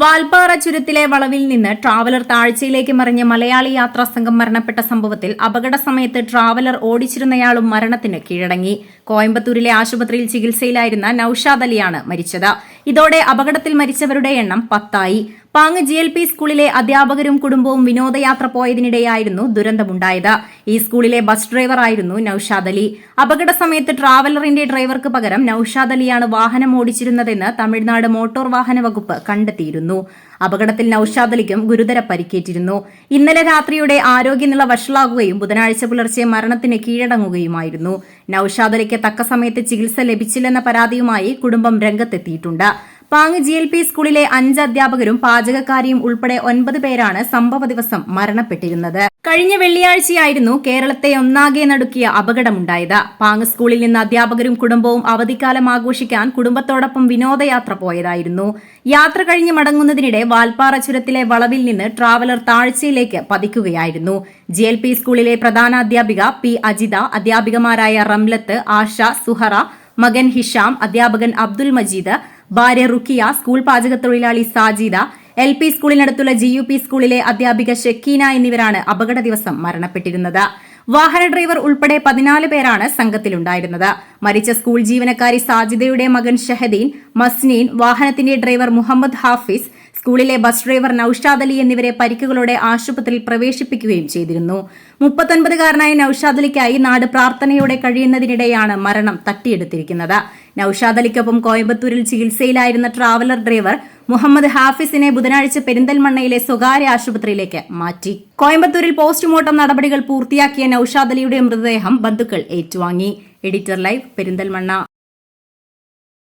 വാൽപ്പാറ ചുരത്തിലെ വളവിൽ നിന്ന് ട്രാവലർ താഴ്ചയിലേക്ക് മറിഞ്ഞ് മലയാളി യാത്രാ സംഘം മരണപ്പെട്ട സംഭവത്തിൽ അപകട സമയത്ത് ട്രാവലർ ഓടിച്ചിരുന്നയാളും മരണത്തിന് കീഴടങ്ങി. കോയമ്പത്തൂരിലെ ആശുപത്രിയിൽ ചികിത്സയിലായിരുന്ന നൌഷാദ് അലിയാണ് മരിച്ചത്. ഇതോടെ അപകടത്തിൽ മരിച്ചവരുടെ എണ്ണം 10ആയി. പാങ് GLP സ്കൂളിലെ അധ്യാപകരും കുടുംബവും വിനോദയാത്ര പോയതിനിടെയായിരുന്നു ദുരന്തമുണ്ടായത്. ഈ സ്കൂളിലെ ബസ് ഡ്രൈവറായിരുന്നു നൌഷാദ് അലി. അപകട സമയത്ത് ട്രാവലറിന്റെ ഡ്രൈവർക്ക് പകരം നൌഷാദ് അലിയാണ് വാഹനം ഓടിച്ചിരുന്നതെന്ന് തമിഴ്നാട് മോട്ടോർ വാഹന വകുപ്പ് കണ്ടെത്തിയിരുന്നു. അപകടത്തിൽ നൌഷാദ് അലിക്കും ഗുരുതര പരിക്കേറ്റിരുന്നു. ഇന്നലെ രാത്രിയോടെ ആരോഗ്യനില വഷളാകുകയും ബുധനാഴ്ച പുലർച്ചെ മരണത്തിന് കീഴടങ്ങുകയുമായിരുന്നു. നൌഷാദ് അലിക്ക് തക്ക സമയത്ത് ചികിത്സ ലഭിച്ചില്ലെന്ന പരാതിയുമായി കുടുംബം രംഗത്തെത്തിയിട്ടുണ്ട്. പാങ് GLP സ്കൂളിലെ 5 അധ്യാപകരും പാചകക്കാരിയും ഉൾപ്പെടെ 9 പേരാണ് സംഭവ ദിവസം മരണപ്പെട്ടിരുന്നത്. കഴിഞ്ഞ വെള്ളിയാഴ്ചയായിരുന്നു കേരളത്തെ ഒന്നാകെ നടുക്കിയ അപകടമുണ്ടായത്. പാങ് സ്കൂളിൽ നിന്ന് അധ്യാപകരും കുടുംബവും അവധിക്കാലം ആഘോഷിക്കാൻ കുടുംബത്തോടൊപ്പം വിനോദയാത്ര പോയതായിരുന്നു. യാത്ര കഴിഞ്ഞ് മടങ്ങുന്നതിനിടെ വാൽപ്പാറ ചുരത്തിലെ വളവിൽ നിന്ന് ട്രാവലർ താഴ്ചയിലേക്ക് പതിക്കുകയായിരുന്നു. GLP സ്കൂളിലെ പ്രധാനാധ്യാപിക P അജിത, അധ്യാപികമാരായ റംലത്ത്, ആഷ, സുഹറ, മകൻ ഹിഷാം, അധ്യാപകൻ അബ്ദുൽ മജീദ്, ഭാര്യ റുക്കിയ, സ്കൂൾ പാചകത്തൊഴിലാളി സാജിദ, LP സ്കൂളിനടുത്തുള്ള GUP സ്കൂളിലെ അധ്യാപിക ഷെക്കീന എന്നിവരാണ് അപകട ദിവസം മരണപ്പെട്ടിരുന്നത്. വാഹന ഡ്രൈവർ ഉൾപ്പെടെ 14 പേരാണ് സംഘത്തിലുണ്ടായിരുന്നത്. മരിച്ച സ്കൂൾ ജീവനക്കാരി സാജിദയുടെ മകൻ ഷഹദീൻ, മസ്നീൻ, വാഹനത്തിന്റെ ഡ്രൈവർ മുഹമ്മദ് ഹാഫിസ്, സ്കൂളിലെ ബസ് ഡ്രൈവർ നൌഷാദ് അലി എന്നിവരെ പരിക്കുകളോടെ ആശുപത്രിയിൽ പ്രവേശിപ്പിക്കുകയും ചെയ്തിരുന്നു. 39-കാരനായ നൌഷാദ് അലിക്കായി നാട് പ്രാർത്ഥനയോടെ കഴിയുന്നതിനിടെയാണ് മരണം തട്ടിയെടുത്തിരിക്കുന്നത്. നൌഷാദ് അലിക്കൊപ്പം കോയമ്പത്തൂരിൽ ചികിത്സയിലായിരുന്ന ട്രാവലർ ഡ്രൈവർ മുഹമ്മദ് ഹാഫിസിനെ ബുധനാഴ്ച പെരിന്തൽമണ്ണയിലെ സ്വകാര്യ ആശുപത്രിയിലേക്ക് മാറ്റി. കോയമ്പത്തൂരിൽ പോസ്റ്റ്മോർട്ടം നടപടികൾ പൂർത്തിയാക്കിയ നൌഷാദ് അലിയുടെ മൃതദേഹം ബന്ധുക്കൾ ഏറ്റുവാങ്ങി. Editor live, Perinthalmanna.